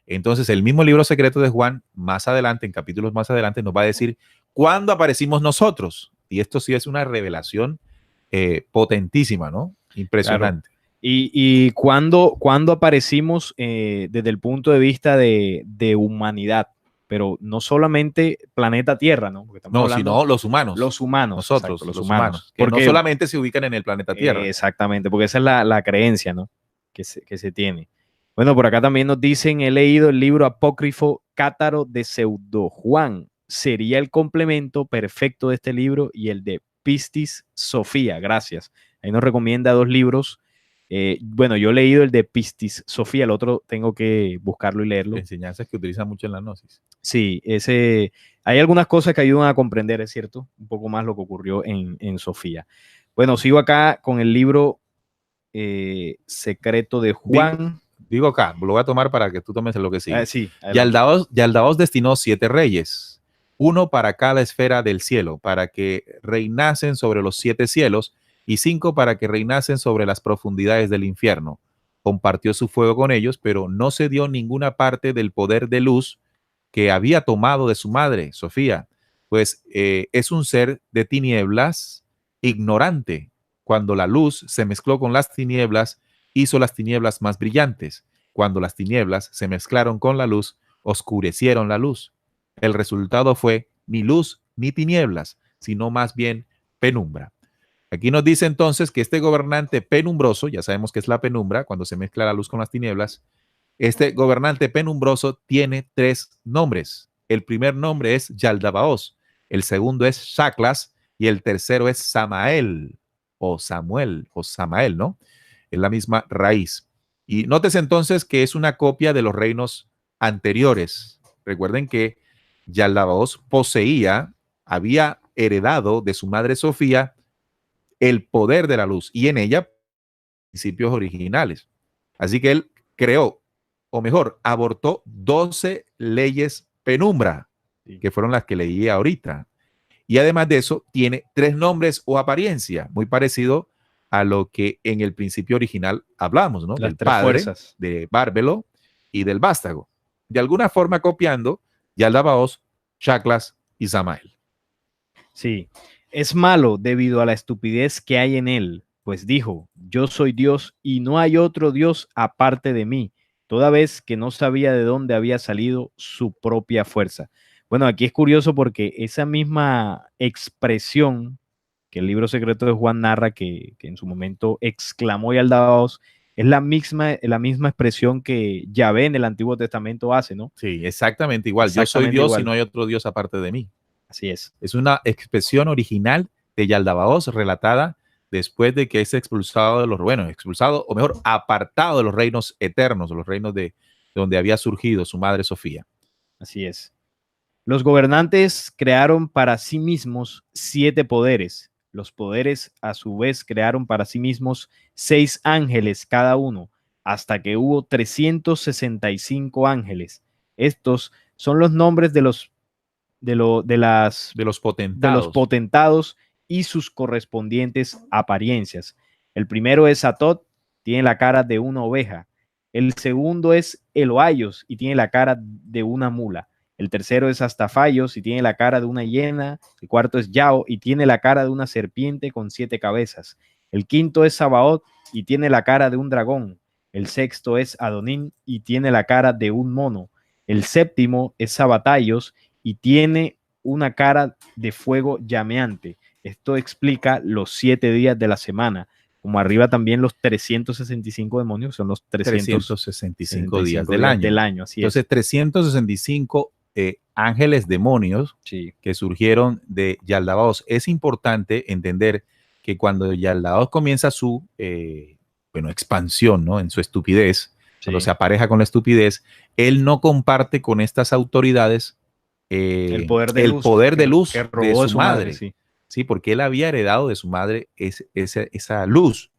Entonces, el mismo libro secreto de Juan, más adelante, en capítulos más adelante, nos va a decir cuándo aparecimos nosotros. Y esto sí es una revelación potentísima, ¿no? Impresionante. Claro. Y cuando aparecimos desde el punto de vista de humanidad, pero no solamente planeta Tierra, ¿no? Porque estamos No, hablando sino los humanos. los humanos. Nosotros, Exacto, los humanos. Que porque, no solamente se ubican en el planeta Tierra. Exactamente, porque esa es la creencia, ¿no? Que se tiene. Bueno, por acá también nos dicen, he leído el libro apócrifo Cátaro de Pseudo Juan. Sería el complemento perfecto de este libro y el de Pistis Sofía. Gracias. Ahí nos recomienda 2 libros. Bueno, yo he leído el de Pistis Sofía, el otro tengo que buscarlo y leerlo. Enseñanzas que utilizan mucho en la gnosis. Sí, hay algunas cosas que ayudan a comprender, es cierto, un poco más lo que ocurrió en Sofía. Bueno, sigo acá con el libro Secreto de Juan. Digo acá, lo voy a tomar para que tú tomes lo que sigue. Sí, Yaldabaoth destinó 7 reyes, uno para cada esfera del cielo, para que reinasen sobre los 7 cielos, y 5 para que reinasen sobre las profundidades del infierno. Compartió su fuego con ellos, pero no se dio ninguna parte del poder de luz que había tomado de su madre, Sofía, pues es un ser de tinieblas ignorante. Cuando la luz se mezcló con las tinieblas, hizo las tinieblas más brillantes. Cuando las tinieblas se mezclaron con la luz, oscurecieron la luz. El resultado fue ni luz ni tinieblas, sino más bien penumbra. Aquí nos dice entonces que este gobernante penumbroso, ya sabemos que es la penumbra, cuando se mezcla la luz con las tinieblas, este gobernante penumbroso tiene 3 nombres. El primer nombre es Yaldabaoth, el segundo es Shaklas y el tercero es Samael o Samuel o Samael, ¿no? Es la misma raíz. Y nótese entonces que es una copia de los reinos anteriores. Recuerden que Yaldabaoth había heredado de su madre Sofía el poder de la luz y en ella principios originales. Así que él creó, o mejor, abortó 12 leyes penumbra, que fueron las que leí ahorita. Y además de eso, tiene 3 nombres o apariencia, muy parecido a lo que en el principio original hablamos, ¿no? Las del 3 padre, fuerzas. de Bárbelo y del vástago. De alguna forma copiando Yaldabaoth, Shaklas y Samael. Sí, es malo debido a la estupidez que hay en él, pues dijo, yo soy Dios y no hay otro Dios aparte de mí, toda vez que no sabía de dónde había salido su propia fuerza. Bueno, aquí es curioso porque esa misma expresión que el libro secreto de Juan narra, que en su momento exclamó Yaldabaoth, es la misma expresión que Yahvé en el Antiguo Testamento hace, ¿no? Sí, exactamente igual. Yo soy Dios y no hay otro Dios aparte de mí. Así es. Es una expresión original de Yaldabaoth relatada después de que es expulsado de los, bueno, expulsado, o mejor, apartado de los reinos eternos, de los reinos de donde había surgido su madre Sofía. Así es. Los gobernantes crearon para sí mismos 7 poderes. Los poderes, a su vez, crearon para sí mismos 6 ángeles cada uno, hasta que hubo 365 ángeles. Estos son los nombres de los potentados y sus correspondientes apariencias. El primero es Atot, tiene la cara de una oveja. El segundo es Eloaios y tiene la cara de una mula. El tercero es Astafaios y tiene la cara de una hiena. El cuarto es Yao y tiene la cara de una serpiente con 7 cabezas. El quinto es Sabaoth y tiene la cara de un dragón. El sexto es Adonín y tiene la cara de un mono. El séptimo es Sabataios y tiene una cara de fuego llameante. Esto explica los 7 días de la semana. Como arriba también los 365 demonios, son los 365 días del año. Así entonces, es. 365 ángeles demonios que surgieron de Yaldabaoth. Es importante entender que cuando Yaldabaoth comienza su expansión, ¿no? En su estupidez, cuando se apareja con la estupidez, él no comparte con estas autoridades el poder de luz que robó de su madre. Sí, porque él había heredado de su madre esa luz.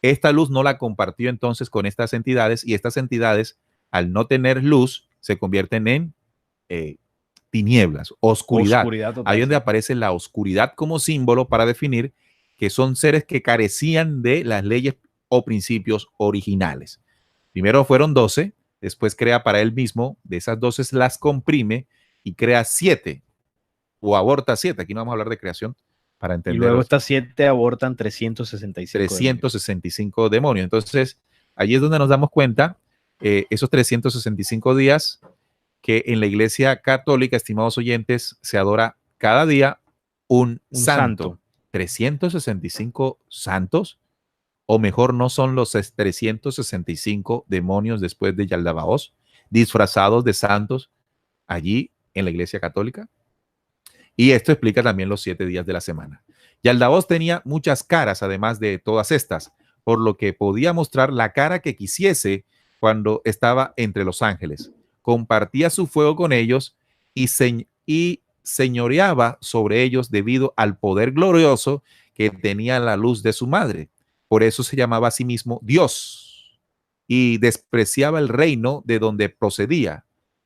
Esta luz no la compartió entonces con estas entidades y estas entidades, al no tener luz, se convierten en tinieblas, oscuridad. Total, ahí donde aparece la oscuridad como símbolo para definir que son seres que carecían de las leyes o principios originales. Primero fueron 12, después crea para él mismo, de esas 12 las comprime y crea 7 o aborta 7. Aquí no vamos a hablar de creación para Y entender luego estas 7 abortan 365 demonios. 365 demonios. Entonces, allí es donde nos damos cuenta, esos 365 días que en la Iglesia Católica, estimados oyentes, se adora cada día un santo. 365 santos, o mejor, no son los 365 demonios después de Yaldabaoth, disfrazados de santos allí en la Iglesia Católica. Y esto explica también los 7 días de la semana. Yaldabaoth tenía muchas caras, además de todas estas, por lo que podía mostrar la cara que quisiese cuando estaba entre los ángeles. Compartía su fuego con ellos y señoreaba sobre ellos debido al poder glorioso que tenía la luz de su madre. Por eso se llamaba a sí mismo Dios y despreciaba el reino de donde procedía.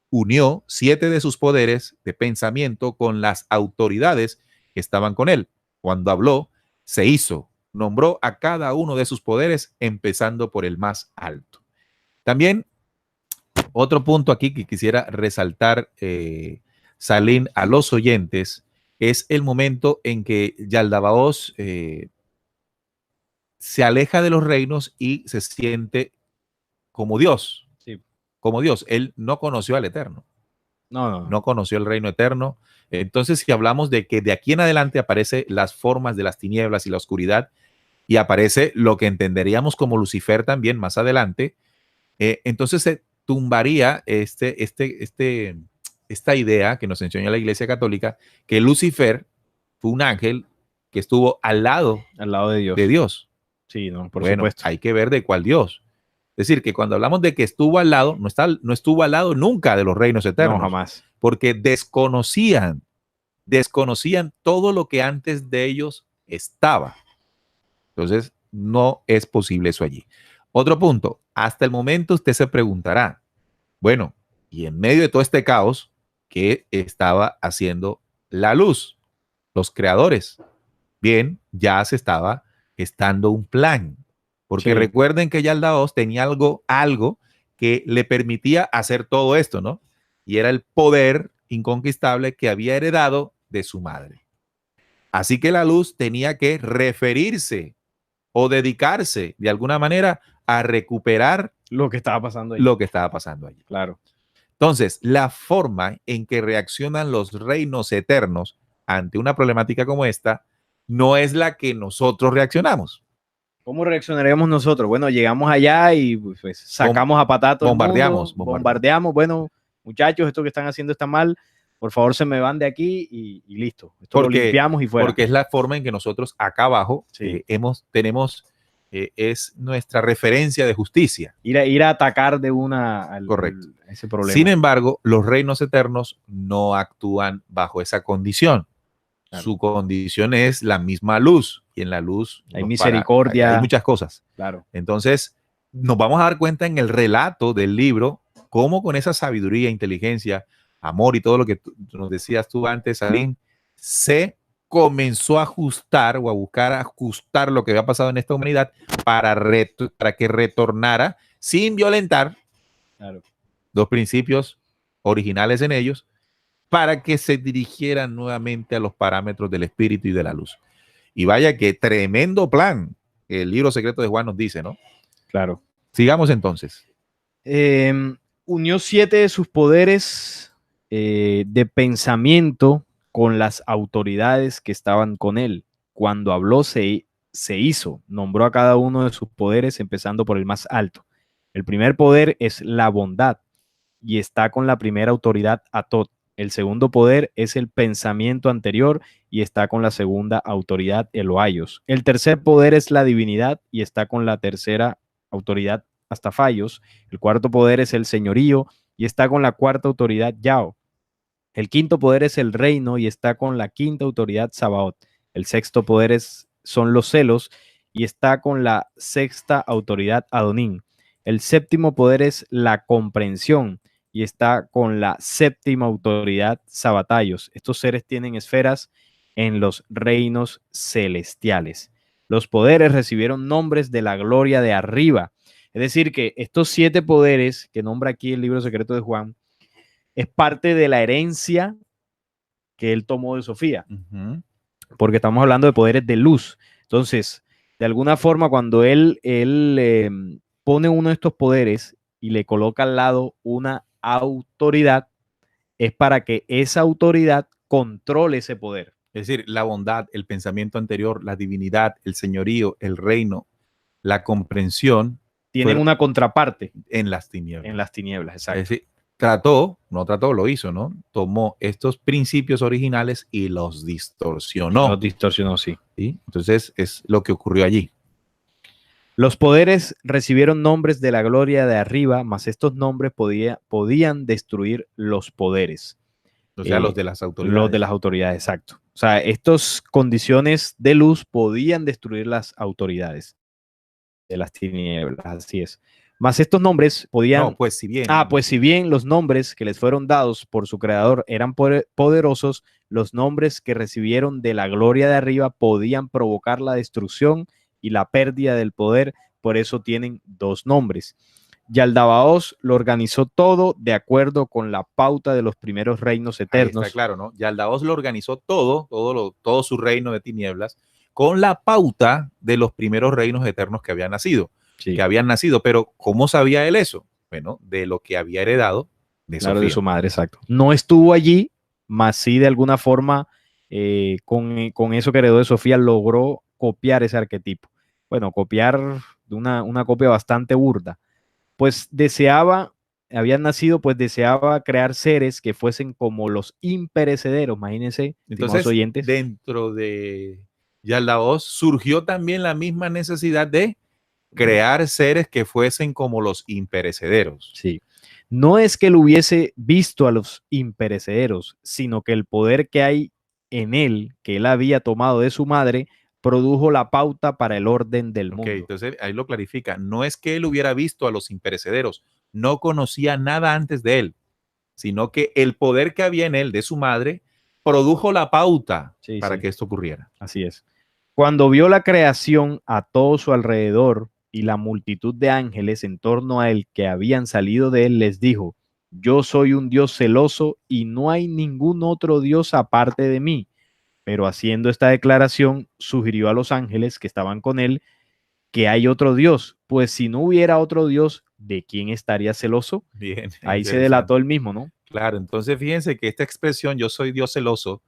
Unió 7 de sus poderes de pensamiento con las autoridades que estaban con él. Cuando habló, se hizo. Nombró a cada uno de sus poderes, empezando por el más alto. También, otro punto aquí que quisiera resaltar, Salim, a los oyentes, es el momento en que Yaldabaoth se aleja de los reinos y se siente como Dios. Sí. Como Dios. Él no conoció al Eterno. No conoció el reino eterno. Entonces, si hablamos de que de aquí en adelante aparecen las formas de las tinieblas y la oscuridad, y aparece lo que entenderíamos como Lucifer también más adelante, entonces se tumbaría esta idea que nos enseña la Iglesia Católica, que Lucifer fue un ángel que estuvo al lado de Dios. De Dios. Sí, no, por bueno, supuesto. Hay que ver de cuál Dios. Es decir, que cuando hablamos de que estuvo al lado, no estuvo al lado nunca de los reinos eternos. No, jamás. Porque desconocían todo lo que antes de ellos estaba. Entonces, no es posible eso allí. Otro punto, hasta el momento usted se preguntará, bueno, y en medio de todo este caos, ¿qué estaba haciendo la luz? Los creadores. Bien, ya se estaba gestando un plan. Porque Sí. recuerden que Yaldabaoth tenía algo que le permitía hacer todo esto, ¿no? Y era el poder inconquistable que había heredado de su madre. Así que la luz tenía que referirse o dedicarse de alguna manera a recuperar lo que estaba pasando allí. Claro. Entonces, la forma en que reaccionan los reinos eternos ante una problemática como esta no es la que nosotros reaccionamos. ¿Cómo reaccionaremos nosotros? Bueno, llegamos allá y pues sacamos a patato. Bombardeamos. Bueno, muchachos, esto que están haciendo está mal. Por favor, se me van de aquí y listo. Esto lo limpiamos y fuera. Porque es la forma en que nosotros acá abajo tenemos, es nuestra referencia de justicia. Ir a atacar de una ese problema. Sin embargo, los reinos eternos no actúan bajo esa condición. Claro. Su condición es la misma luz, y en la luz hay misericordia. Hay muchas cosas. Claro. Entonces, nos vamos a dar cuenta en el relato del libro cómo con esa sabiduría, inteligencia, amor y todo lo que nos decías tú antes, Salim, se comenzó a ajustar o a buscar ajustar lo que había pasado en esta humanidad para que retornara sin violentar los principios originales en ellos, para que se dirigieran nuevamente a los parámetros del espíritu y de la luz. Y vaya que tremendo plan el libro secreto de Juan nos dice, ¿no? Claro. Sigamos entonces. Unió 7 de sus poderes de pensamiento con las autoridades que estaban con él. Cuando habló se hizo, nombró a cada uno de sus poderes empezando por el más alto. El primer poder es la bondad y está con la primera autoridad Atot. El segundo poder es el pensamiento anterior y está con la segunda autoridad Eloaios. El tercer poder es la divinidad y está con la tercera autoridad Astafaios. El cuarto poder es el señorío y está con la cuarta autoridad Yao. El quinto poder es el reino y está con la quinta autoridad Sabaoth. El sexto poder son los celos y está con la sexta autoridad Adonín. El séptimo poder es la comprensión y está con la séptima autoridad Sabatayos. Estos seres tienen esferas en los reinos celestiales. Los poderes recibieron nombres de la gloria de arriba. Es decir, que estos 7 poderes que nombra aquí el libro secreto de Juan es parte de la herencia que él tomó de Sofía, porque estamos hablando de poderes de luz. Entonces, de alguna forma, cuando él pone uno de estos poderes y le coloca al lado una autoridad, es para que esa autoridad controle ese poder. Es decir, la bondad, el pensamiento anterior, la divinidad, el señorío, el reino, la comprensión. Tienen una contraparte en las tinieblas. En las tinieblas, exacto. Es decir, lo hizo, ¿no? Tomó estos principios originales y los distorsionó. Los distorsionó, sí. ¿Sí? Entonces, es lo que ocurrió allí. Los poderes recibieron nombres de la gloria de arriba, mas estos nombres podían destruir los poderes. O sea, los de las autoridades. Los de las autoridades, exacto. O sea, estas condiciones de luz podían destruir las autoridades de las tinieblas, así es. Mas estos nombres podían... No, pues si bien... pues si bien los nombres que les fueron dados por su creador eran poderosos, los nombres que recibieron de la gloria de arriba podían provocar la destrucción y la pérdida del poder, por eso tienen 2 nombres. Yaldabaoth lo organizó todo de acuerdo con la pauta de los primeros reinos eternos. Ahí está claro, ¿no? Yaldabaoth lo organizó todo su reino de tinieblas con la pauta de los primeros reinos eternos que habían nacido. Sí. Que habían nacido, pero ¿cómo sabía él eso? Bueno, de lo que había heredado de Sofía. De su madre, exacto. No estuvo allí, mas sí de alguna forma con eso que heredó de Sofía logró copiar ese arquetipo. Bueno, copiar de una copia bastante burda. Pues habían nacido, pues deseaba crear seres que fuesen como los imperecederos, imagínense. Entonces, oyentes. Dentro de Yaldabaoth surgió también la misma necesidad de crear seres que fuesen como los imperecederos. Sí. No es que él hubiese visto a los imperecederos, sino que el poder que hay en él, que él había tomado de su madre, produjo la pauta para el orden del mundo. Entonces ahí lo clarifica. No es que él hubiera visto a los imperecederos, no conocía nada antes de él, sino que el poder que había en él, de su madre, produjo la pauta para que esto ocurriera. Así es. Cuando vio la creación a todo su alrededor y la multitud de ángeles en torno a él que habían salido de él, les dijo: yo soy un Dios celoso y no hay ningún otro Dios aparte de mí. Pero haciendo esta declaración, sugirió a los ángeles que estaban con él que hay otro Dios. Pues si no hubiera otro Dios, ¿de quién estaría celoso? Bien. Ahí se delató el mismo, ¿no? Claro, entonces fíjense que esta expresión, yo soy Dios celoso,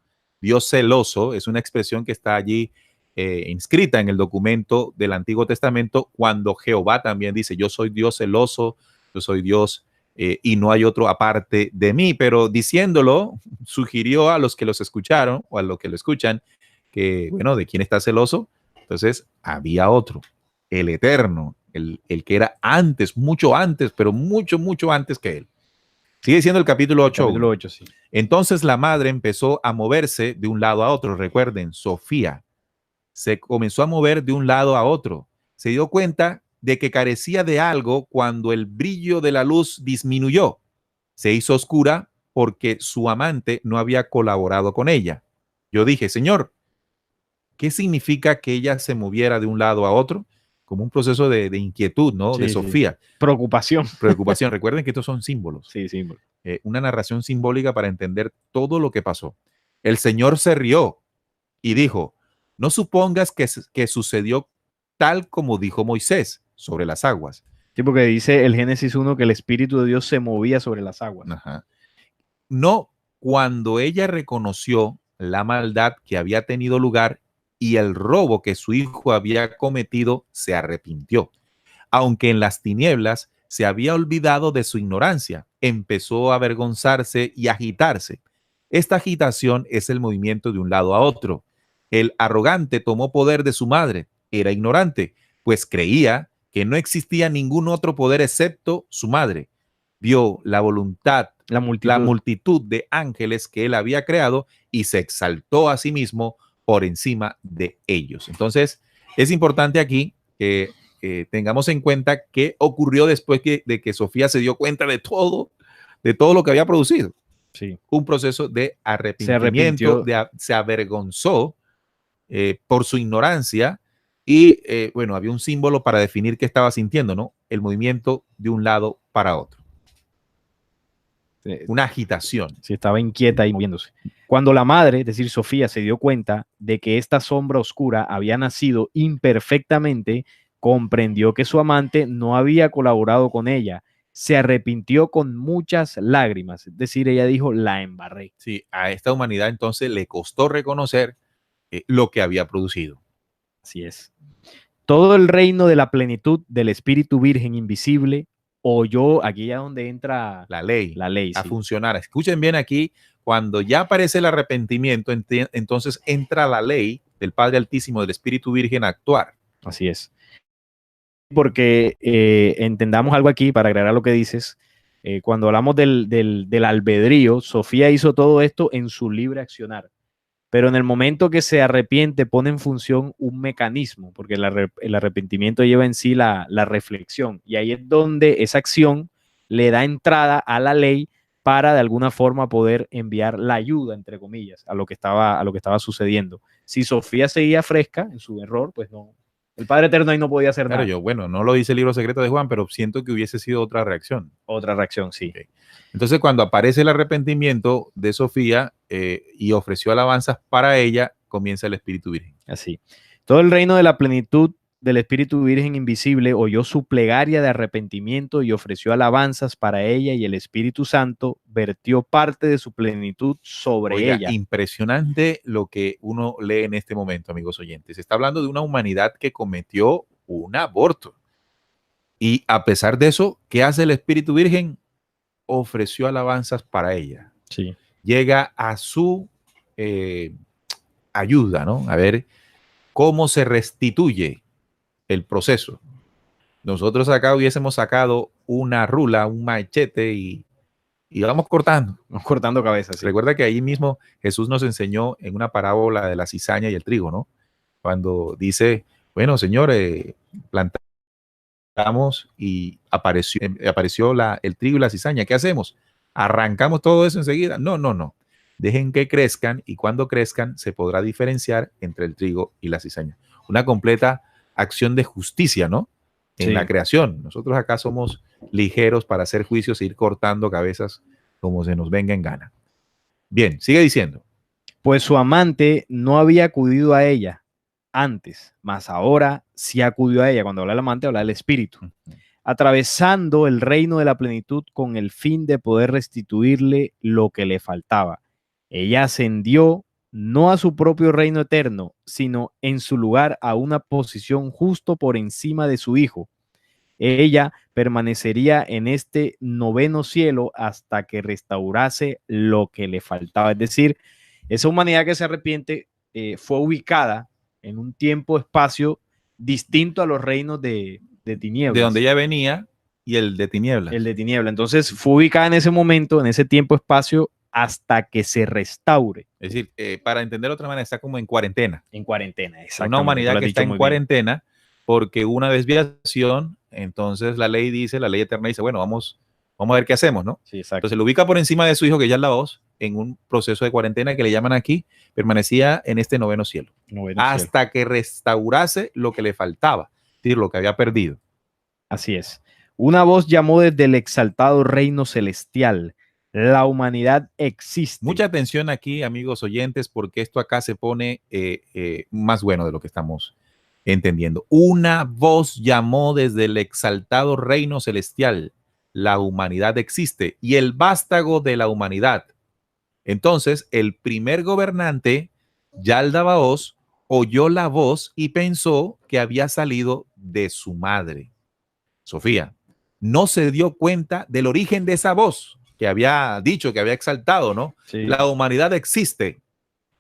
es una expresión que está allí inscrita en el documento del Antiguo Testamento, cuando Jehová también dice: yo soy Dios celoso, yo soy Dios y no hay otro aparte de mí. Pero diciéndolo, sugirió a los que los escucharon o a los que lo escuchan que, bueno, ¿de quién está celoso? Entonces había otro, el Eterno, el que era antes, mucho antes, pero mucho, mucho antes que él. Sigue siendo el capítulo 8. Capítulo 8, sí. Entonces la madre empezó a moverse de un lado a otro. Recuerden, Sofía se comenzó a mover de un lado a otro. Se dio cuenta de que carecía de algo cuando el brillo de la luz disminuyó. Se hizo oscura porque su amante no había colaborado con ella. Yo dije: Señor, ¿qué significa que ella se moviera de un lado a otro? Como un proceso de inquietud, ¿no? Sí, de Sofía. Sí. Preocupación. Recuerden que estos son símbolos. Sí, símbolos. Una narración simbólica para entender todo lo que pasó. El Señor se rió y dijo: no supongas que sucedió tal como dijo Moisés sobre las aguas. Sí, porque dice el Génesis 1 que el Espíritu de Dios se movía sobre las aguas. Ajá. No, cuando ella reconoció la maldad que había tenido lugar y el robo que su hijo había cometido, se arrepintió. Aunque en las tinieblas se había olvidado de su ignorancia, empezó a avergonzarse y agitarse. Esta agitación es el movimiento de un lado a otro. El arrogante tomó poder de su madre. Era ignorante, pues creía que no existía ningún otro poder excepto su madre. Vio la multitud de ángeles que él había creado y se exaltó a sí mismo por encima de ellos. Entonces, es importante aquí que tengamos en cuenta qué ocurrió después de que Sofía se dio cuenta de todo lo que había producido. Sí. Un proceso de arrepentimiento, se avergonzó por su ignorancia y, bueno, había un símbolo para definir qué estaba sintiendo, ¿no? el movimiento de un lado para otro. Sí, Una agitación. sí, estaba inquieta y moviéndose. Cuando la madre, es decir, Sofía, se dio cuenta de que esta sombra oscura había nacido imperfectamente, comprendió que su amante no había colaborado con ella. Se arrepintió con muchas lágrimas. Es decir, ella dijo, la embarré. Sí, a esta humanidad entonces le costó reconocer lo que había producido. Así es. Todo el reino de la plenitud del Espíritu Virgen invisible oyó, aquí ya donde entra La ley a sí. funcionar. Escuchen bien aquí, cuando ya aparece el arrepentimiento, entonces entra la ley del Padre Altísimo, del Espíritu Virgen a actuar. Así es. Porque entendamos algo aquí para agregar lo que dices. Cuando hablamos del albedrío, Sofía hizo todo esto en su libre accionar. Pero en el momento que se arrepiente, pone en función un mecanismo, porque el arrepentimiento lleva en sí la reflexión. Y ahí es donde esa acción le da entrada a la ley para de alguna forma poder enviar la ayuda, entre comillas, a lo que estaba sucediendo. Si Sofía seguía fresca en su error, pues no. El Padre Eterno ahí no podía hacer Claro, nada. bueno, no lo dice el libro secreto de Juan, pero siento que hubiese sido otra reacción. Otra reacción, sí. Okay. Entonces, cuando aparece el arrepentimiento de Sofía y ofreció alabanzas para ella, comienza el Espíritu Virgen. Así. Todo el reino de la plenitud del Espíritu Virgen invisible oyó su plegaria de arrepentimiento y ofreció alabanzas para ella, y el Espíritu Santo vertió parte de su plenitud sobre Oiga, ella. impresionante lo que uno lee en este momento, amigos oyentes. Se está hablando de una humanidad que cometió un aborto. Y a pesar de eso, ¿qué hace el Espíritu Virgen? Ofreció alabanzas para ella. Sí. Llega a su ayuda, ¿no? A ver cómo se restituye el proceso. Nosotros acá hubiésemos sacado una rula, un machete y vamos cortando. Vamos cortando cabezas. Sí. Recuerda que ahí mismo Jesús nos enseñó en una parábola de la cizaña y el trigo, ¿no? Cuando dice, bueno, Señor, plantamos y apareció el trigo y la cizaña. ¿Qué hacemos? ¿Arrancamos todo eso enseguida? No, no, no. Dejen que crezcan y cuando crezcan se podrá diferenciar entre el trigo y la cizaña. Una completa acción de justicia, ¿no? En la creación. Nosotros acá somos ligeros para hacer juicios e ir cortando cabezas como se nos venga en gana. Bien, sigue diciendo. Pues su amante no había acudido a ella antes, mas ahora sí acudió a ella. Cuando habla del amante, habla del espíritu. Atravesando el reino de la plenitud con el fin de poder restituirle lo que le faltaba. Ella ascendió no a su propio reino eterno, sino en su lugar a una posición justo por encima de su hijo. Ella permanecería en este noveno cielo hasta que restaurase lo que le faltaba. Es decir, esa humanidad que se arrepiente fue ubicada en un tiempo-espacio distinto a los reinos de tinieblas. De donde ella venía y el de tinieblas. El de tinieblas. Entonces fue ubicada en ese momento, en ese tiempo-espacio, hasta que se restaure. Es decir, para entender de otra manera, está como en cuarentena. En cuarentena, exacto. Una humanidad que está en cuarentena porque hubo una desviación, entonces la ley eterna dice, bueno, vamos a ver qué hacemos, ¿no? Sí, exacto. Entonces lo ubica por encima de su hijo, que ya es la voz, en un proceso de cuarentena que le llaman aquí, permanecía en este noveno cielo. Hasta que restaurase lo que le faltaba, es decir, lo que había perdido. Así es. Una voz llamó desde el exaltado reino celestial. La humanidad existe. Mucha atención aquí, amigos oyentes, porque esto acá se pone más bueno de lo que estamos entendiendo. Una voz llamó desde el exaltado reino celestial. La humanidad existe y el vástago de la humanidad. Entonces, el primer gobernante, Yaldabaoth, oyó la voz y pensó que había salido de su madre, Sofía. No se dio cuenta del origen de esa voz que había dicho, que había exaltado, ¿no? Sí. La humanidad existe.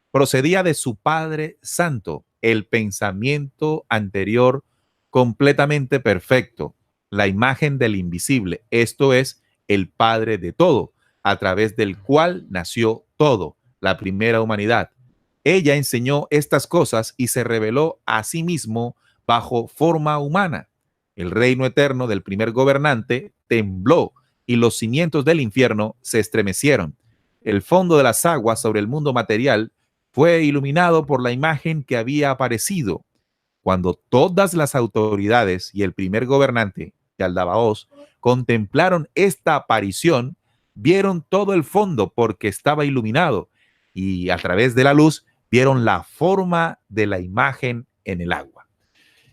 Procedía de su Padre Santo, el pensamiento anterior completamente perfecto, la imagen del invisible. Esto es el Padre de todo, a través del cual nació todo, la primera humanidad. Ella enseñó estas cosas y se reveló a sí mismo bajo forma humana. El reino eterno del primer gobernante tembló y los cimientos del infierno se estremecieron. El fondo de las aguas sobre el mundo material fue iluminado por la imagen que había aparecido. Cuando todas las autoridades y el primer gobernante Yaldabaoth contemplaron esta aparición, vieron todo el fondo porque estaba iluminado y a través de la luz vieron la forma de la imagen en el agua.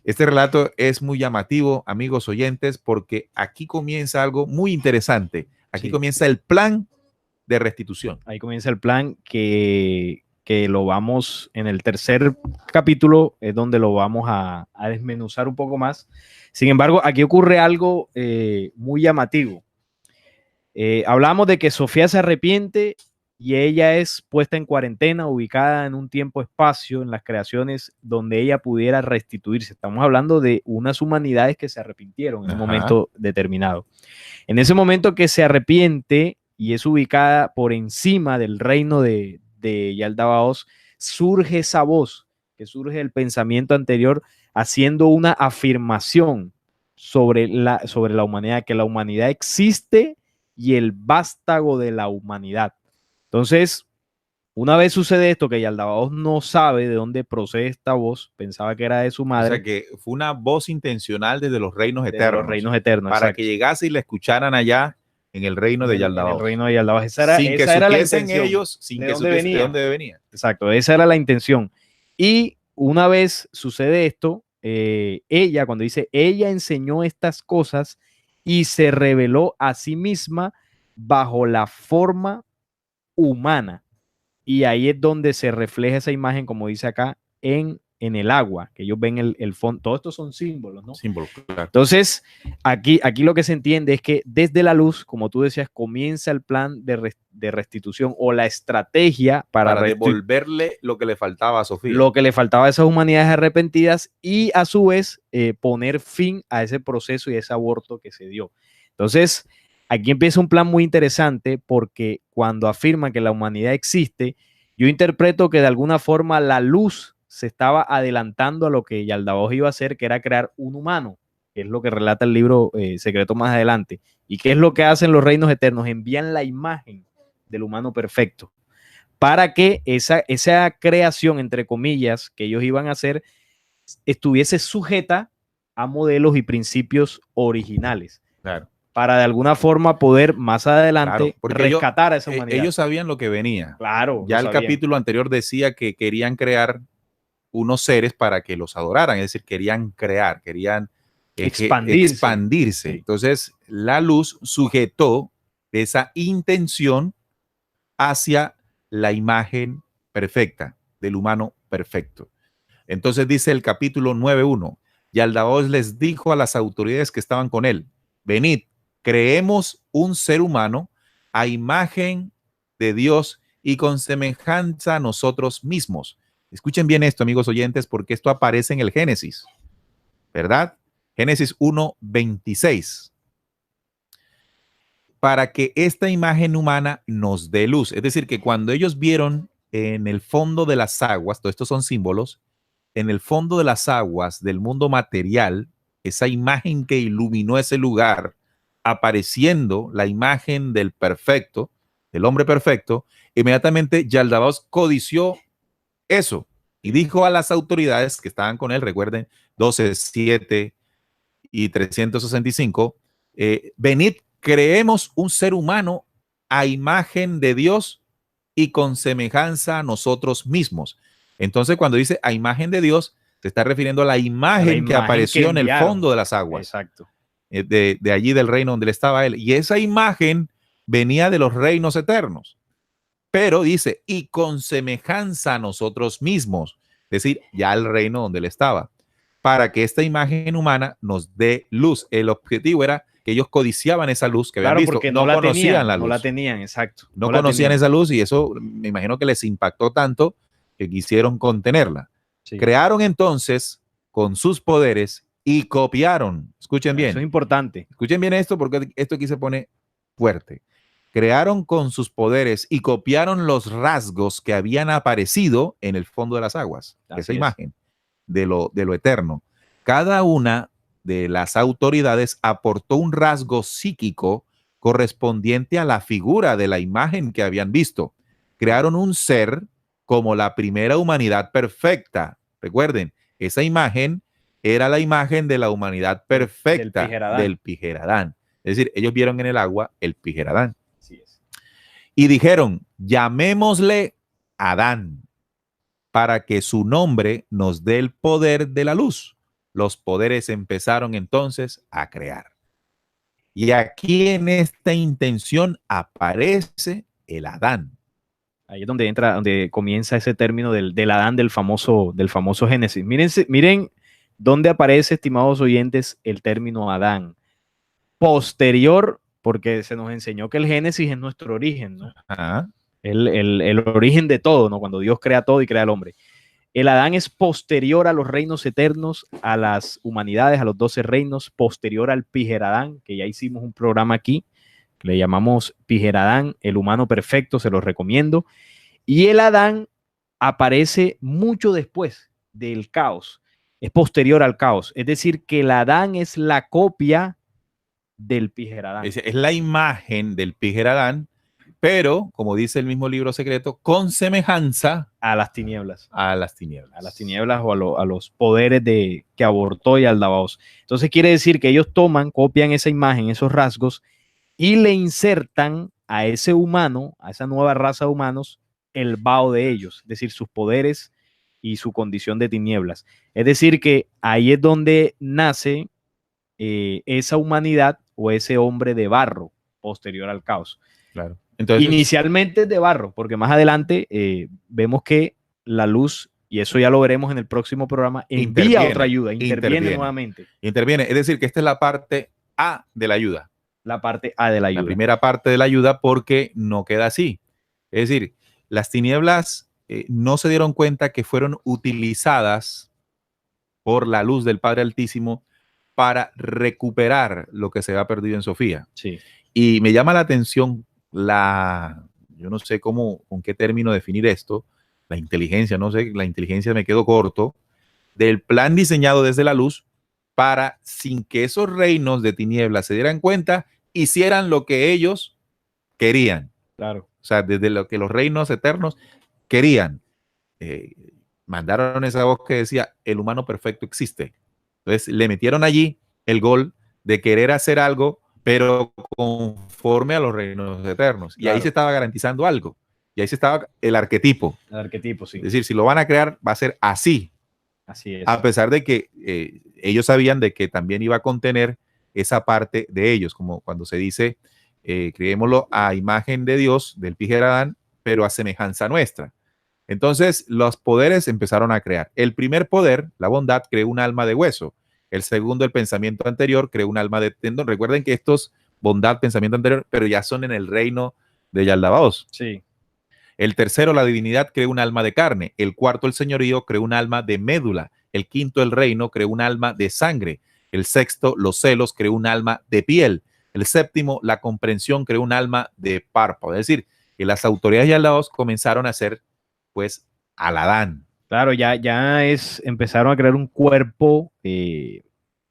Este relato es muy llamativo, amigos oyentes, porque aquí comienza algo muy interesante. Aquí comienza el plan de restitución. Ahí comienza el plan que lo vamos, en el tercer capítulo, es donde lo vamos a desmenuzar un poco más. Sin embargo, aquí ocurre algo muy llamativo. Hablamos de que Sofía se arrepiente y ella es puesta en cuarentena, ubicada en un tiempo-espacio, en las creaciones donde ella pudiera restituirse. Estamos hablando de unas humanidades que se arrepintieron en un momento determinado. En ese momento que se arrepiente y es ubicada por encima del reino de Yaldabaoth, surge esa voz, que surge del pensamiento anterior, haciendo una afirmación sobre la humanidad, que la humanidad existe y el vástago de la humanidad. Entonces, una vez sucede esto, que Yaldabaoth no sabe de dónde procede esta voz, pensaba que era de su madre. O sea, que fue una voz intencional desde los reinos eternos. Desde los reinos eternos, para exacto. que llegase y la escucharan allá en el reino de Yaldabaoth. En el reino de Yaldabaoth. Esa sin que era la supiesen intención. ellos, sin que supiesen de dónde venía. Exacto, esa era la intención. Y una vez sucede esto, ella, cuando dice, ella enseñó estas cosas y se reveló a sí misma bajo la forma humana. Y ahí es donde se refleja esa imagen, como dice acá, en el agua, que ellos ven el fondo. Todos estos son símbolos, ¿no? Símbolos, claro. Entonces, aquí lo que se entiende es que desde la luz, como tú decías, comienza el plan de restitución o la estrategia para devolverle lo que le faltaba a Sofía. Lo que le faltaba a esas humanidades arrepentidas y a su vez poner fin a ese proceso y ese aborto que se dio. Entonces, aquí empieza un plan muy interesante porque cuando afirman que la humanidad existe, yo interpreto que de alguna forma la luz se estaba adelantando a lo que Yaldabaoth iba a hacer, que era crear un humano, que es lo que relata el libro secreto más adelante. ¿Y qué es lo que hacen los reinos eternos? Envían la imagen del humano perfecto para que esa creación, entre comillas, que ellos iban a hacer, estuviese sujeta a modelos y principios originales. Claro. Para de alguna forma poder más adelante rescatar a esa humanidad. Ellos sabían lo que venía. Claro. Ya el capítulo anterior decía que querían crear unos seres para que los adoraran, es decir, querían crear, querían expandirse. Sí. Entonces, la luz sujetó esa intención hacia la imagen perfecta del humano perfecto. Entonces dice el capítulo 9:1, Yaldabaoth les dijo a las autoridades que estaban con él, venid, creemos un ser humano a imagen de Dios y con semejanza a nosotros mismos. Escuchen bien esto, amigos oyentes, porque esto aparece en el Génesis, ¿verdad? Génesis 1:26. Para que esta imagen humana nos dé luz. Es decir, que cuando ellos vieron en el fondo de las aguas, todos estos son símbolos, en el fondo de las aguas del mundo material, esa imagen que iluminó ese lugar, apareciendo la imagen del perfecto, del hombre perfecto, inmediatamente Yaldabaoth codició eso y dijo a las autoridades que estaban con él, recuerden, 12:7 y 365, venid, creemos un ser humano a imagen de Dios y con semejanza a nosotros mismos. Entonces, cuando dice a imagen de Dios, se está refiriendo a la imagen que apareció en el fondo de las aguas. Exacto. De allí del reino donde estaba él. Y esa imagen venía de los reinos eternos. Pero dice, y con semejanza a nosotros mismos, es decir, ya el reino donde él estaba, para que esta imagen humana nos dé luz. El objetivo era que ellos codiciaban esa luz que habían visto, porque no conocían la luz. No la tenían, exacto. No conocían esa luz y eso me imagino que les impactó tanto que quisieron contenerla. Sí. Crearon entonces con sus poderes y copiaron. Escuchen bien. Eso es importante. Escuchen bien esto porque esto aquí se pone fuerte. Crearon con sus poderes y copiaron los rasgos que habían aparecido en el fondo de las aguas. Esa imagen de lo eterno. Cada una de las autoridades aportó un rasgo psíquico correspondiente a la figura de la imagen que habían visto. Crearon un ser como la primera humanidad perfecta. Recuerden, esa imagen era la imagen de la humanidad perfecta del Pijeradán. Es decir, ellos vieron en el agua el Pijeradán. Así es. Y dijeron, llamémosle Adán, para que su nombre nos dé el poder de la luz. Los poderes empezaron entonces a crear. Y aquí en esta intención aparece el Adán. Ahí es donde entra, donde comienza ese término del Adán del famoso Génesis. Miren dónde aparece, estimados oyentes, el término Adán. Posterior, porque se nos enseñó que el Génesis es nuestro origen, ¿no? Ajá. El origen de todo, ¿no? Cuando Dios crea todo y crea al hombre. El Adán es posterior a los reinos eternos, a las humanidades, a los 12 reinos, posterior al Pijeradán, que ya hicimos un programa aquí, que le llamamos Pijeradán, el humano perfecto, se los recomiendo. Y el Adán aparece mucho después del caos, es posterior al caos. Es decir, que el Adán es la copia del Pijeradán. Es la imagen del Pijeradán, pero, como dice el mismo libro secreto, con semejanza a las tinieblas. A las tinieblas. A las tinieblas o a los poderes que abortó Yaldabaoth. Entonces quiere decir que ellos copian esa imagen, esos rasgos, y le insertan a ese humano, a esa nueva raza de humanos, el Bao de ellos, es decir, sus poderes y su condición de tinieblas. Es decir, que ahí es donde nace esa humanidad o ese hombre de barro posterior al caos. Claro. Entonces, inicialmente de barro, porque más adelante vemos que la luz, y eso ya lo veremos en el próximo programa, envía otra ayuda, interviene nuevamente. Interviene, es decir, que esta es la parte A de la ayuda. La parte A de la ayuda. La primera parte de la ayuda, porque no queda así. Es decir, las tinieblas no se dieron cuenta que fueron utilizadas por la luz del Padre Altísimo para recuperar lo que se había perdido en Sofía. Sí. Y me llama la atención yo no sé con qué término definir esto, la inteligencia, no sé, la inteligencia me quedó corto, del plan diseñado desde la luz para, sin que esos reinos de tinieblas se dieran cuenta, hicieran lo que ellos querían. Claro. O sea, desde lo que los reinos eternos querían. Mandaron esa voz que decía, el humano perfecto existe. Entonces le metieron allí el gol de querer hacer algo, pero conforme a los reinos eternos. Y ahí se estaba garantizando algo. Y ahí se estaba el arquetipo. El arquetipo, sí. Es decir, si lo van a crear, va a ser así. Así es. A pesar de que ellos sabían de que también iba a contener esa parte de ellos, como cuando se dice, creémoslo a imagen de Dios, del Pijeradán, pero a semejanza nuestra. Entonces, los poderes empezaron a crear. El primer poder, la bondad, creó un alma de hueso. El segundo, el pensamiento anterior, creó un alma de tendón. Recuerden que estos, bondad, pensamiento anterior, pero ya son en el reino de Yaldabaoth. Sí. El tercero, la divinidad, creó un alma de carne. El cuarto, el señorío, creó un alma de médula. El quinto, el reino, creó un alma de sangre. El sexto, los celos, creó un alma de piel. El séptimo, la comprensión, creó un alma de párpado. Es decir, que las autoridades de Yaldabaoth comenzaron a hacer, pues, al Adán. Claro, empezaron a crear un cuerpo,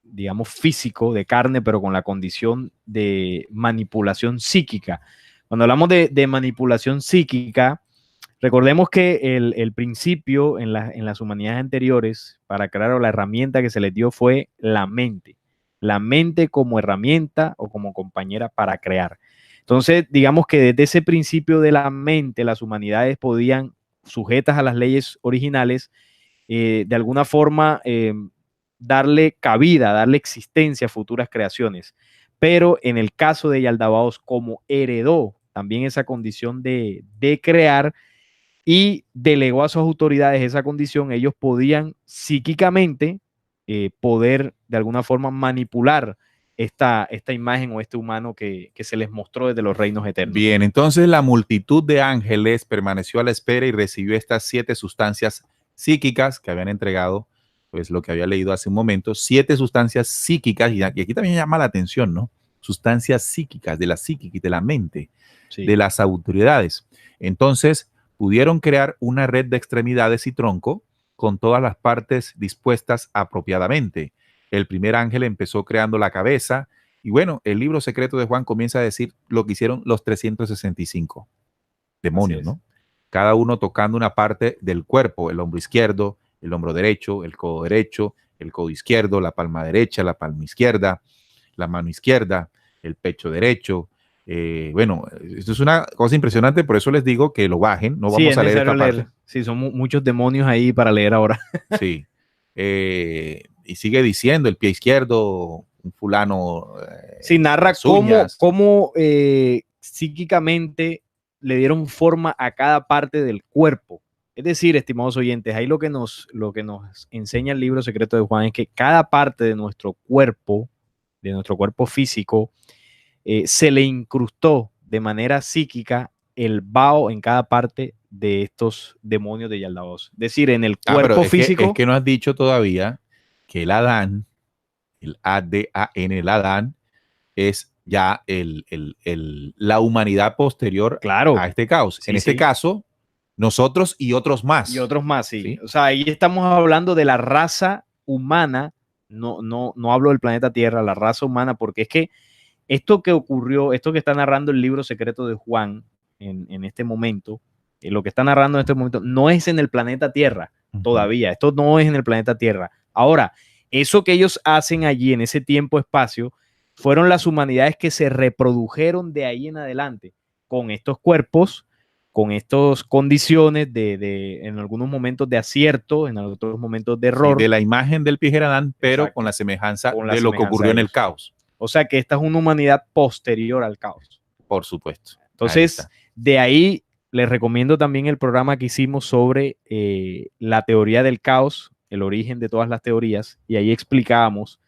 digamos, físico, de carne, pero con la condición de manipulación psíquica. Cuando hablamos de manipulación psíquica, recordemos que el principio en las humanidades anteriores, para crear la herramienta que se les dio fue la mente como herramienta o como compañera para crear. Entonces, digamos que desde ese principio de la mente, las humanidades podían, sujetas a las leyes originales, de alguna forma darle cabida, darle existencia a futuras creaciones. Pero en el caso de Yaldabaoth, como heredó también esa condición de crear y delegó a sus autoridades esa condición, ellos podían psíquicamente poder de alguna forma manipular esta imagen o este humano que se les mostró desde los reinos eternos. Bien, entonces la multitud de ángeles permaneció a la espera y recibió estas 7 sustancias psíquicas que habían entregado, pues lo que había leído hace un momento, 7 sustancias psíquicas, y aquí también llama la atención, ¿no? Sustancias psíquicas, de la psíquica y de la mente, sí, de las autoridades. Entonces, pudieron crear una red de extremidades y tronco con todas las partes dispuestas apropiadamente. El primer ángel empezó creando la cabeza y bueno, el libro secreto de Juan comienza a decir lo que hicieron los 365 demonios, ¿no? Cada uno tocando una parte del cuerpo, el hombro izquierdo, el hombro derecho, el codo derecho, el codo izquierdo, la palma derecha, la palma izquierda, la mano izquierda, el pecho derecho. Bueno, esto es una cosa impresionante, por eso les digo que lo bajen, no Sí, vamos es a leer esta necesario leer. parte. Sí, son muchos demonios ahí para leer ahora. Sí. Y sigue diciendo, el pie izquierdo, un fulano, Sí, narra las uñas. cómo psíquicamente le dieron forma a cada parte del cuerpo. Es decir, estimados oyentes, ahí lo que nos enseña el libro secreto de Juan es que cada parte de nuestro cuerpo físico, se le incrustó de manera psíquica el Bao en cada parte de estos demonios de Yaldabaoth. Es decir, en el Pero cuerpo es físico. que no has dicho todavía que el Adán, el A-D-A-N, el Adán, es ya la humanidad posterior Claro, a este caos. sí, En este sí. caso, nosotros y otros más. Y otros más, sí. ¿Sí? O sea, ahí estamos hablando de la raza humana, no hablo del planeta Tierra, la raza humana, porque es que esto que ocurrió, esto que está narrando el libro secreto de Juan en este momento, lo que está narrando en este momento, no es en el planeta Tierra todavía, esto no es en el planeta Tierra. Ahora, eso que ellos hacen allí en ese tiempo-espacio fueron las humanidades que se reprodujeron de ahí en adelante con estos cuerpos, con estas condiciones en algunos momentos de acierto, en otros momentos de error. Sí, de la imagen del Pijeradán, pero Exacto, con la semejanza con la de lo que semejanza ocurrió de en el ellos. caos. O sea que esta es una humanidad posterior al caos. Por supuesto. Entonces, de ahí les recomiendo también el programa que hicimos sobre la teoría del caos, el origen de todas las teorías, y ahí explicábamos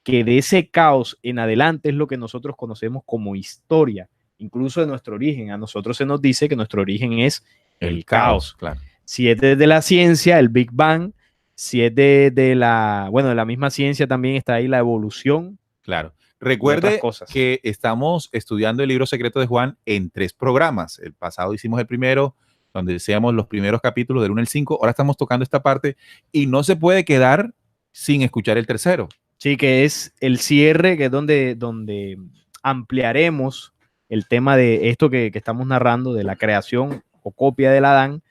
que de ese caos en adelante es lo que nosotros conocemos como historia, incluso de nuestro origen. A nosotros se nos dice que nuestro origen es el caos. Claro. Si es desde la ciencia, el Big Bang, si es de la misma ciencia también está ahí la evolución. Claro. Recuerde que estamos estudiando el libro secreto de Juan en 3 programas. El pasado hicimos el primero, donde decíamos los primeros capítulos del 1 al 5. Ahora estamos tocando esta parte y no se puede quedar sin escuchar el tercero. Sí, que es el cierre, que es donde ampliaremos el tema de esto que estamos narrando, de la creación o copia del Adán,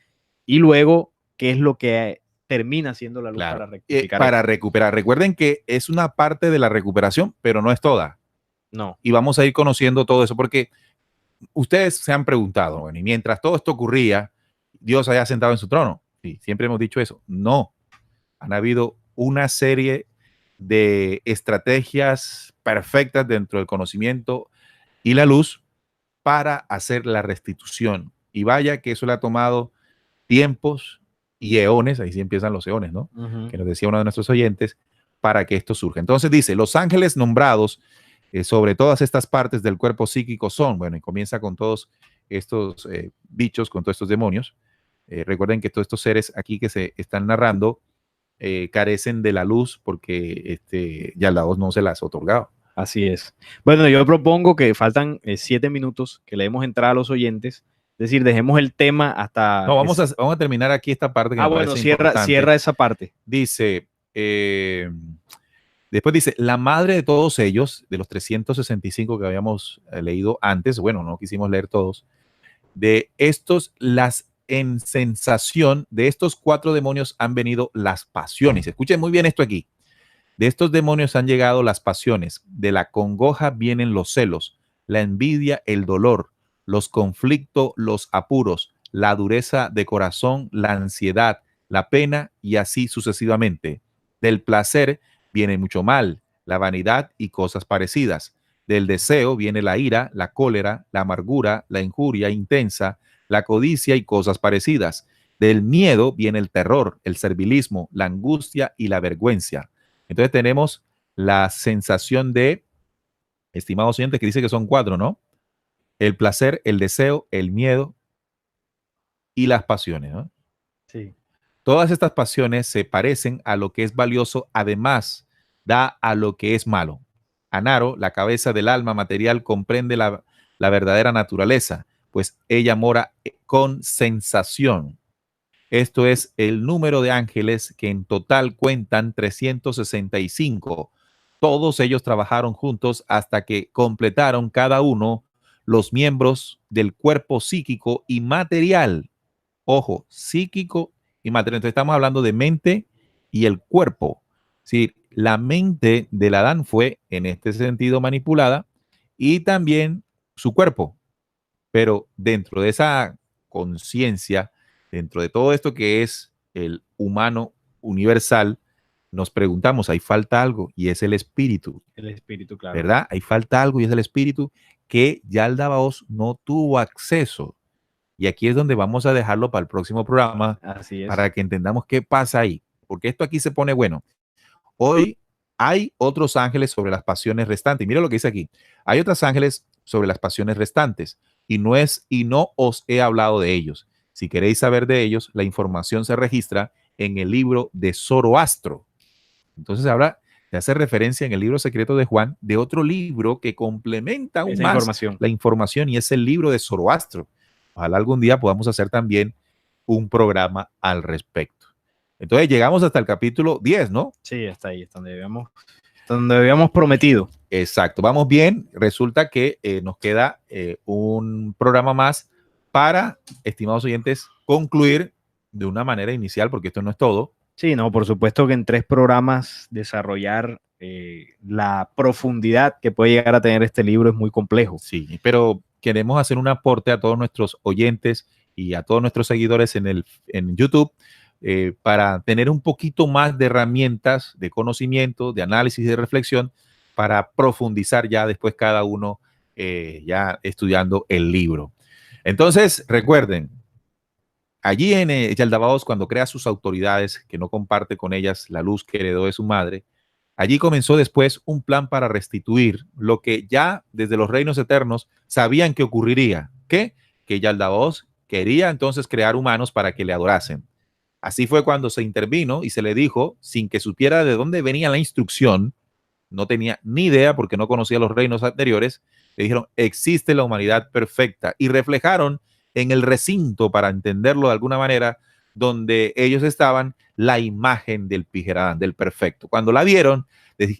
y luego qué es lo que termina siendo la luz para rectificar. Para recuperar. Recuerden que es una parte de la recuperación, pero no es toda. No. Y vamos a ir conociendo todo eso, porque ustedes se han preguntado, bueno, y mientras todo esto ocurría, Dios haya sentado en su trono. Sí, siempre hemos dicho eso. No. Han habido una serie de estrategias perfectas dentro del conocimiento y la luz para hacer la restitución. Y vaya que eso le ha tomado tiempos y eones, ahí sí empiezan los eones, ¿no? Que nos decía uno de nuestros oyentes, para que esto surja. Entonces dice, los ángeles nombrados sobre todas estas partes del cuerpo psíquico son, bueno, y comienza con todos estos bichos, con todos estos demonios. Recuerden que todos estos seres aquí que se están narrando carecen de la luz porque Yaldabaoth no se las ha otorgado. Así es. Bueno, yo propongo que faltan 7 minutos, que le demos entrada a los oyentes. Es decir, dejemos el tema hasta... No, vamos a terminar aquí esta parte que me parece importante. Cierra esa parte. Dice, después dice, la madre de todos ellos, de los 365 que habíamos leído antes, bueno, no quisimos leer todos, de estos, en sensación de estos 4 demonios han venido las pasiones. Escuchen muy bien esto aquí. De estos demonios han llegado las pasiones. De la congoja vienen los celos, la envidia, el dolor, los conflictos, los apuros, la dureza de corazón, la ansiedad, la pena y así sucesivamente. Del placer viene mucho mal, la vanidad y cosas parecidas. Del deseo viene la ira, la cólera, la amargura, la injuria intensa, la codicia y cosas parecidas. Del miedo viene el terror, el servilismo, la angustia y la vergüenza. Entonces tenemos la sensación de, estimados oyentes, que dice que son 4, ¿no? El placer, el deseo, el miedo y las pasiones, ¿no? Sí. Todas estas pasiones se parecen a lo que es valioso, además da a lo que es malo. Anaro, la cabeza del alma material, comprende la verdadera naturaleza, pues ella mora con sensación. Esto es el número de ángeles que en total cuentan 365. Todos ellos trabajaron juntos hasta que completaron cada uno los miembros del cuerpo psíquico y material. Ojo, psíquico y material. Entonces estamos hablando de mente y el cuerpo. Sí, la mente del Adán fue en este sentido manipulada y también su cuerpo, pero dentro de esa conciencia, dentro de todo esto que es el humano universal, nos preguntamos, hay falta algo y es el espíritu, El espíritu, claro. ¿verdad? Hay falta algo y es el espíritu que ya el Dabaos no tuvo acceso. Y aquí es donde vamos a dejarlo para el próximo programa, Así es. para que entendamos qué pasa ahí, porque esto aquí se pone bueno. Hoy hay otros ángeles sobre las pasiones restantes. Y mira lo que dice aquí. Hay otros ángeles sobre las pasiones restantes y no os he hablado de ellos. Si queréis saber de ellos, la información se registra en el libro de Zoroastro. Entonces ahora se hace referencia en el libro secreto de Juan de otro libro que complementa aún más la información y es el libro de Zoroastro. Ojalá algún día podamos hacer también un programa al respecto. Entonces llegamos hasta el capítulo 10, ¿no? Sí, hasta ahí, hasta donde habíamos prometido. Exacto, vamos bien. Resulta que nos queda un programa más para, estimados oyentes, concluir de una manera inicial, porque esto no es todo. Sí, no, por supuesto que en 3 programas desarrollar la profundidad que puede llegar a tener este libro es muy complejo. Sí, pero queremos hacer un aporte a todos nuestros oyentes y a todos nuestros seguidores en YouTube para tener un poquito más de herramientas de conocimiento, de análisis y de reflexión para profundizar ya después cada uno ya estudiando el libro. Entonces, recuerden, allí en Yaldabaoth, cuando crea sus autoridades, que no comparte con ellas la luz que heredó de su madre, allí comenzó después un plan para restituir lo que ya desde los reinos eternos sabían que ocurriría. ¿Qué? Que Yaldabaoth quería entonces crear humanos para que le adorasen. Así fue cuando se intervino y se le dijo, sin que supiera de dónde venía la instrucción, no tenía ni idea porque no conocía los reinos anteriores, le dijeron, existe la humanidad perfecta y reflejaron en el recinto, para entenderlo de alguna manera, donde ellos estaban, la imagen del Pijeradán, del perfecto. Cuando la vieron,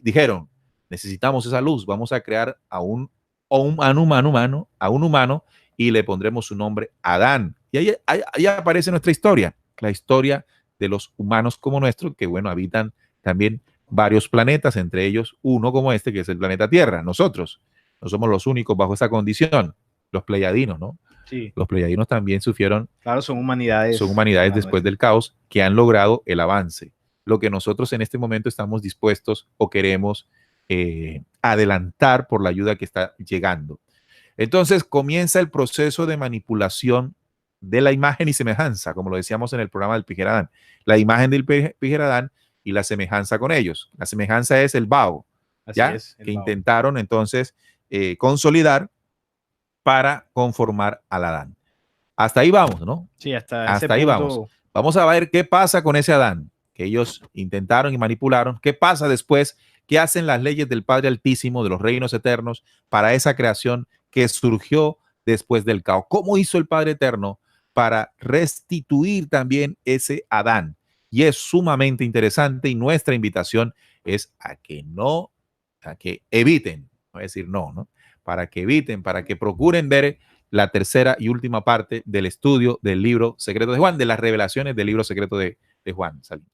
dijeron, necesitamos esa luz, vamos a crear a un humano y le pondremos su nombre Adán. Y ahí aparece nuestra historia, la historia de los humanos como nuestro, que bueno, habitan también varios planetas, entre ellos uno como este, que es el planeta Tierra. Nosotros no somos los únicos bajo esa condición, los pleiadinos, ¿no? Sí. Los pleiadinos también sufrieron. Claro, son humanidades. Son humanidades después del caos que han logrado el avance. Lo que nosotros en este momento estamos dispuestos o queremos adelantar por la ayuda que está llegando. Entonces comienza el proceso de manipulación de la imagen y semejanza, como lo decíamos en el programa del Pijeradán. La imagen del Pijeradán y la semejanza con ellos. La semejanza es el Bao, ¿ya? Así es, que Bao intentaron entonces consolidar para conformar al Adán. Hasta ahí vamos, ¿no? Sí, hasta ahí vamos. Vamos a ver qué pasa con ese Adán que ellos intentaron y manipularon. ¿Qué pasa después? ¿Qué hacen las leyes del Padre Altísimo, de los reinos eternos, para esa creación que surgió después del caos? ¿Cómo hizo el Padre Eterno para restituir también ese Adán? Y es sumamente interesante y nuestra invitación es a que eviten, no voy a decir no, ¿no? Para que eviten, para que procuren ver la tercera y última parte del estudio del libro secreto de Juan, de las revelaciones del libro secreto de Juan. Salim.